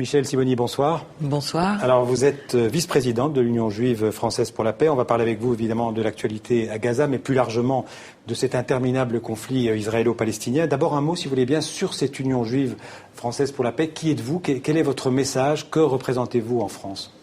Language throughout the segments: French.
Michèle Sibony, bonsoir. Bonsoir. Alors, vous êtes vice-présidente de l'Union juive française pour la paix. On va parler avec vous, évidemment, de l'actualité à Gaza, mais plus largement de cet interminable conflit israélo-palestinien. D'abord, un mot, si vous voulez bien, sur cette Union juive française pour la paix. Qui êtes-vous ? Quel est votre message ? Que représentez-vous en France ?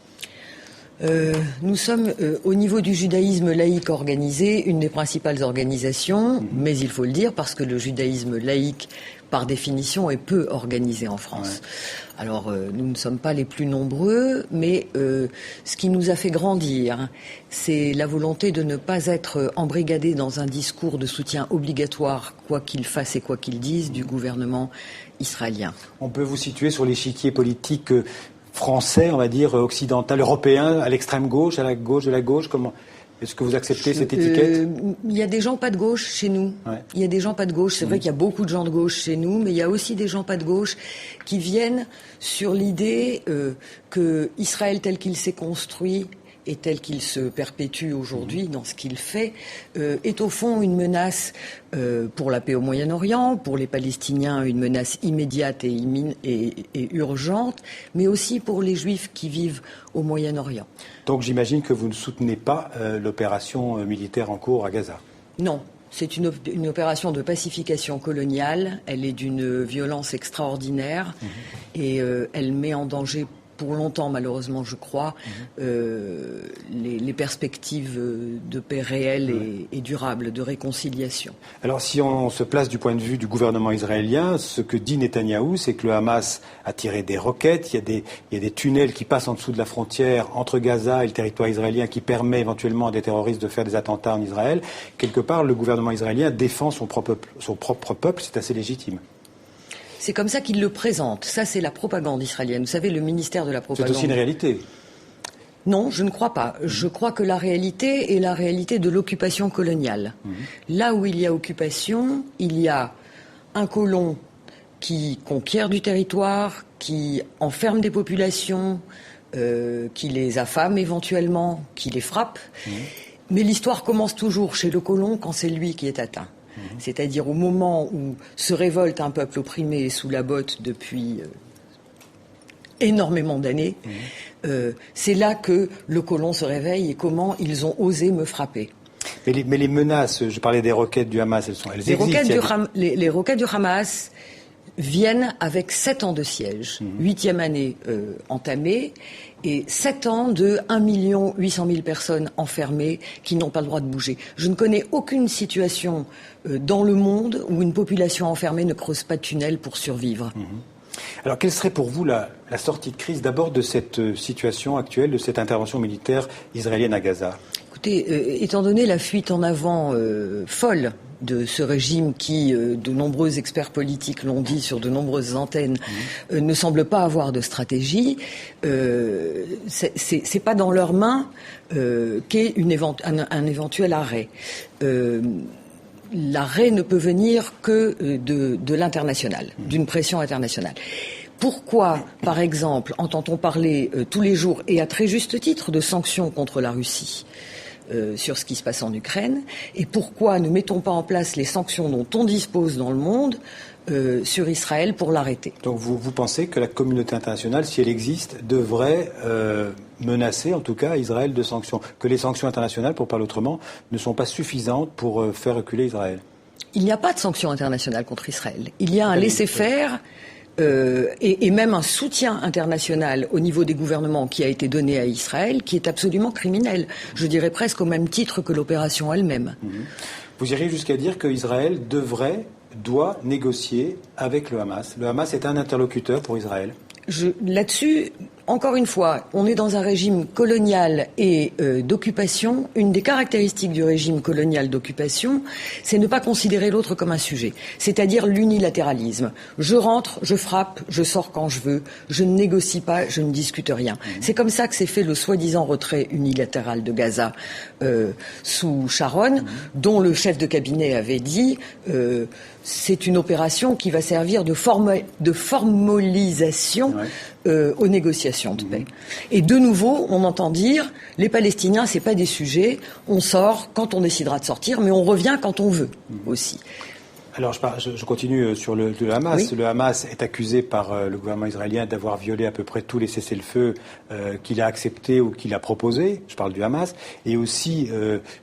Nous sommes, au niveau du judaïsme laïque organisé, une des principales organisations, mais il faut le dire, parce que le judaïsme laïque, par définition, est peu organisé en France. Ouais. Alors, nous ne sommes pas les plus nombreux, mais ce qui nous a fait grandir, c'est la volonté de ne pas être embrigadés dans un discours de soutien obligatoire, quoi qu'il fasse et quoi qu'il dise, du gouvernement israélien. On peut vous situer sur l'échiquier politique français, on va dire, occidental, européen, à l'extrême gauche, à la gauche de la gauche, comment est-ce que vous acceptez cette étiquette ? Il y a des gens pas de gauche chez nous. Ouais. Il y a des gens pas de gauche. C'est vrai qu'il y a beaucoup de gens de gauche chez nous, mais il y a aussi des gens pas de gauche qui viennent sur l'idée que Israël tel qu'il s'est construit et tel qu'il se perpétue aujourd'hui dans ce qu'il fait, est au fond une menace pour la paix au Moyen-Orient, pour les Palestiniens une menace immédiate et urgente, mais aussi pour les Juifs qui vivent au Moyen-Orient. Donc j'imagine que vous ne soutenez pas l'opération militaire en cours à Gaza ? Non. C'est une opération de pacification coloniale. Elle est d'une violence extraordinaire et elle met en danger pour longtemps, malheureusement, je crois, les perspectives de paix réelle et durable, de réconciliation. Alors, si on se place du point de vue du gouvernement israélien, ce que dit Netanyahou, c'est que le Hamas a tiré des roquettes, il y a des tunnels qui passent en dessous de la frontière entre Gaza et le territoire israélien qui permet éventuellement à des terroristes de faire des attentats en Israël. Quelque part, le gouvernement israélien défend son propre peuple, c'est assez légitime. C'est comme ça qu'il le présente. Ça, c'est la propagande israélienne. Vous savez, le ministère de la propagande... C'est aussi une réalité. Non, je ne crois pas. Je crois que la réalité est la réalité de l'occupation coloniale. Là où il y a occupation, il y a un colon qui conquiert du territoire, qui enferme des populations, qui les affame éventuellement, qui les frappe. Mais l'histoire commence toujours chez le colon quand c'est lui qui est atteint. C'est-à-dire au moment où se révolte un peuple opprimé et sous la botte depuis énormément d'années, c'est là que le colon se réveille et comment ils ont osé me frapper. Mais les menaces, je parlais des roquettes du Hamas, elles existent. Les roquettes du Hamas viennent avec 7 ans de siège, 8e année entamée, et 7 ans de 1 800 000 personnes enfermées qui n'ont pas le droit de bouger. Je ne connais aucune situation dans le monde où une population enfermée ne creuse pas de tunnel pour survivre. Alors, quelle serait pour vous la sortie de crise d'abord de cette situation actuelle, de cette intervention militaire israélienne à Gaza ? Écoutez, étant donné la fuite en avant folle de ce régime qui, de nombreux experts politiques l'ont dit sur de nombreuses antennes, ne semble pas avoir de stratégie, c'est pas dans leurs mains qu'est un éventuel arrêt. L'arrêt ne peut venir que de l'international, d'une pression internationale. Pourquoi, par exemple, entend-on parler tous les jours, et à très juste titre, de sanctions contre la Russie sur ce qui se passe en Ukraine, et pourquoi ne mettons pas en place les sanctions dont on dispose dans le monde sur Israël pour l'arrêter ? Donc vous pensez que la communauté internationale, si elle existe, devrait menacer en tout cas Israël de sanctions, que les sanctions internationales, pour parler autrement, ne sont pas suffisantes pour faire reculer Israël ? Il n'y a pas de sanctions internationales contre Israël. Il y a un laisser-faire et même un soutien international au niveau des gouvernements qui a été donné à Israël, qui est absolument criminel. Je dirais presque au même titre que l'opération elle-même. Vous iriez jusqu'à dire qu'Israël doit négocier avec le Hamas. Le Hamas est un interlocuteur pour Israël. Là-dessus, encore une fois, on est dans un régime colonial et d'occupation. Une des caractéristiques du régime colonial d'occupation, c'est ne pas considérer l'autre comme un sujet, c'est-à-dire l'unilatéralisme. Je rentre, je frappe, je sors quand je veux, je ne négocie pas, je ne discute rien. C'est comme ça que s'est fait le soi-disant retrait unilatéral de Gaza sous Sharon, dont le chef de cabinet avait dit c'est une opération qui va servir de formalisation aux négociations de paix. Et de nouveau, on entend dire les Palestiniens, c'est pas des sujets, on sort quand on décidera de sortir, mais on revient quand on veut aussi. Alors je continue sur le Hamas. Oui. Le Hamas est accusé par le gouvernement israélien d'avoir violé à peu près tous les cessez-le-feu qu'il a acceptés ou qu'il a proposés. Je parle du Hamas. Et aussi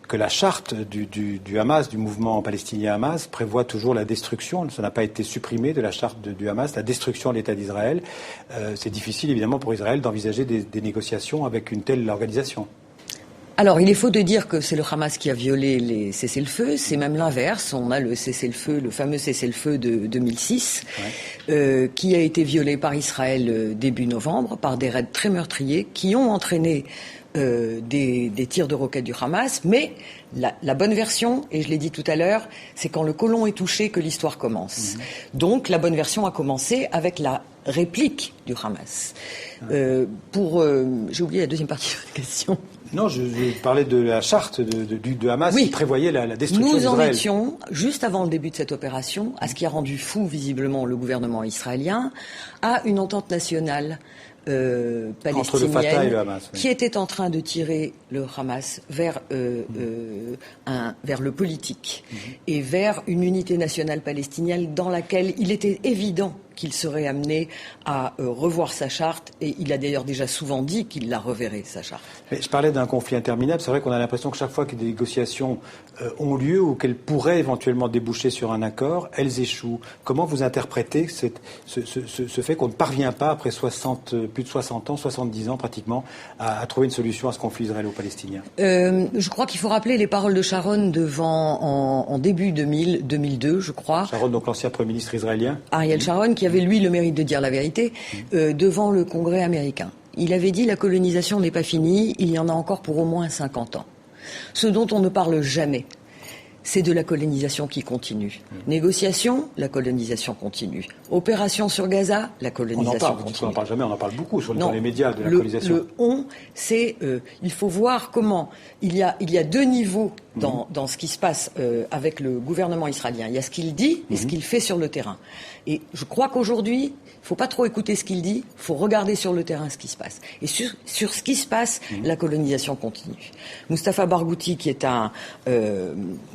que la charte du Hamas, du mouvement palestinien Hamas, prévoit toujours la destruction. Ça n'a pas été supprimé de la charte du Hamas, la destruction de l'État d'Israël. C'est difficile évidemment pour Israël d'envisager des négociations avec une telle organisation. Alors, il est faux de dire que c'est le Hamas qui a violé les cessez-le-feu. C'est même l'inverse. On a le cessez-le-feu, le fameux cessez-le-feu de 2006, qui a été violé par Israël début novembre, par des raids très meurtriers, qui ont entraîné des tirs de roquettes du Hamas. Mais la bonne version, et je l'ai dit tout à l'heure, c'est quand le côlon est touché que l'histoire commence. Donc, la bonne version a commencé avec la réplique du Hamas. J'ai oublié la deuxième partie de votre question. Non, je parlais de la charte de Hamas qui prévoyait la destruction d'Israël. Nous en étions, juste avant le début de cette opération, à ce qui a rendu fou visiblement le gouvernement israélien, à une entente nationale palestinienne entre le Fatah et le Hamas, qui était en train de tirer le Hamas vers le politique et vers une unité nationale palestinienne dans laquelle il était évident qu'il serait amené à revoir sa charte, et il a d'ailleurs déjà souvent dit qu'il la reverrait, sa charte. Mais je parlais d'un conflit interminable. C'est vrai qu'on a l'impression que chaque fois que des négociations ont lieu ou qu'elles pourraient éventuellement déboucher sur un accord, elles échouent. Comment vous interprétez ce fait qu'on ne parvient pas, après plus de 60 ans, 70 ans pratiquement, à trouver une solution à ce conflit israélo-palestinien? Je crois qu'il faut rappeler les paroles de Sharon en début 2002, je crois. Sharon, donc l'ancien Premier ministre israélien. Ariel Sharon, qui avait, lui, le mérite de dire la vérité, devant le Congrès américain. Il avait dit « La colonisation n'est pas finie, il y en a encore pour au moins 50 ans ». Ce dont on ne parle jamais, c'est de la colonisation qui continue. Négociation, la colonisation continue. Opération sur Gaza, la colonisation continue. On n'en parle jamais, on en parle beaucoup dans les médias de la colonisation. C'est il faut voir comment il y a deux niveaux dans ce qui se passe avec le gouvernement israélien. Il y a ce qu'il dit et ce qu'il fait sur le terrain. Et je crois qu'aujourd'hui, il ne faut pas trop écouter ce qu'il dit, il faut regarder sur le terrain ce qui se passe. Et sur ce qui se passe, la colonisation continue. Mustapha Barghouti, qui est un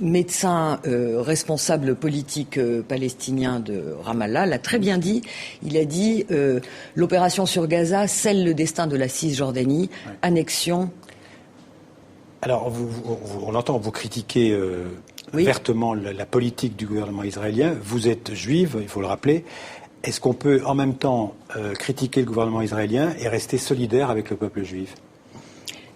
médecin responsable politique palestinien de Ramallah, l'a très bien dit. Il a dit l'opération sur Gaza scelle le destin de la Cisjordanie, annexion. Alors, on l'entend, vous critiquez vertement la politique du gouvernement israélien. Vous êtes juive, il faut le rappeler. Est-ce qu'on peut en même temps critiquer le gouvernement israélien et rester solidaire avec le peuple juif?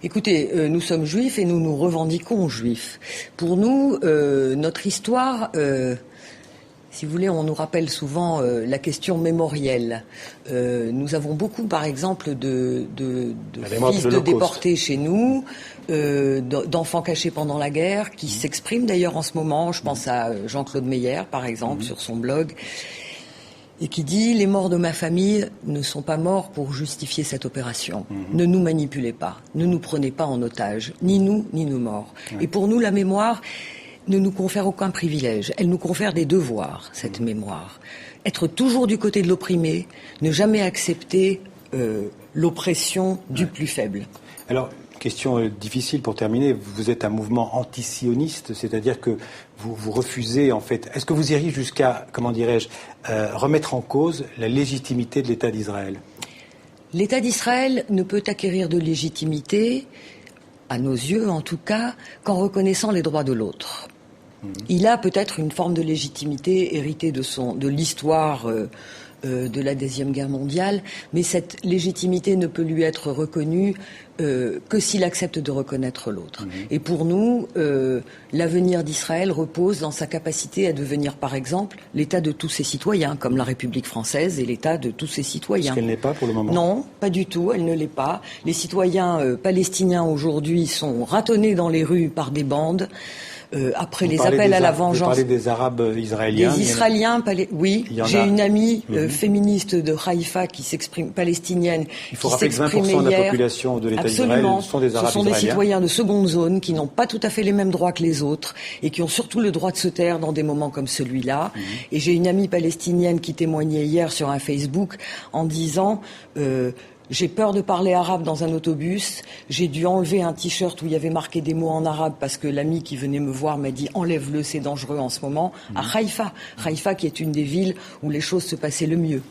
Écoutez, nous sommes juifs et nous nous revendiquons juifs. Pour nous, notre histoire, si vous voulez, on nous rappelle souvent la question mémorielle. Nous avons beaucoup, par exemple, de fils de déportés chez nous, d'enfants cachés pendant la guerre, qui s'expriment d'ailleurs en ce moment. Je pense à Jean-Claude Meyer, par exemple, sur son blog, et qui dit « Les morts de ma famille ne sont pas morts pour justifier cette opération. Ne nous manipulez pas, ne nous prenez pas en otage, ni nous, ni nos morts. » Et pour nous, la mémoire ne nous confère aucun privilège. Elle nous confère des devoirs, cette mémoire. Être toujours du côté de l'opprimé, ne jamais accepter l'oppression du plus faible. Alors, question difficile pour terminer. Vous êtes un mouvement anti-sioniste, c'est-à-dire que vous refusez, en fait... Est-ce que vous iriez jusqu'à, comment dirais-je, remettre en cause la légitimité de l'État d'Israël? L'État d'Israël ne peut acquérir de légitimité, à nos yeux en tout cas, qu'en reconnaissant les droits de l'autre. Il a peut-être une forme de légitimité héritée de l'histoire de la Deuxième Guerre mondiale, mais cette légitimité ne peut lui être reconnue que s'il accepte de reconnaître l'autre. Et pour nous, l'avenir d'Israël repose dans sa capacité à devenir, par exemple, l'État de tous ses citoyens, comme la République française est l'État de tous ses citoyens. Est-ce qu'elle n'est pas pour le moment? Non, pas du tout, elle ne l'est pas. Les citoyens palestiniens aujourd'hui sont ratonnés dans les rues par des bandes. Après les appels à la vengeance. Vous parlez des Arabes israéliens. Des Israéliens, oui. J'ai une amie féministe de Haïfa qui s'exprime, palestinienne. Il faut rappeler que 20% de la population de l'État d'Israël sont des Arabes israéliens. Ce sont des citoyens de seconde zone qui n'ont pas tout à fait les mêmes droits que les autres et qui ont surtout le droit de se taire dans des moments comme celui-là. Et j'ai une amie palestinienne qui témoignait hier sur un Facebook en disant J'ai peur de parler arabe dans un autobus. J'ai dû enlever un t-shirt où il y avait marqué des mots en arabe parce que l'ami qui venait me voir m'a dit enlève-le, c'est dangereux en ce moment. À Haïfa qui est une des villes où les choses se passaient le mieux.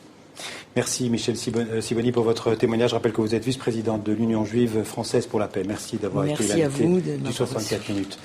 Merci Michèle Sibony pour votre témoignage. Je rappelle que vous êtes vice-présidente de l'Union juive française pour la paix. Merci d'avoir été l'invité du 64 minutes.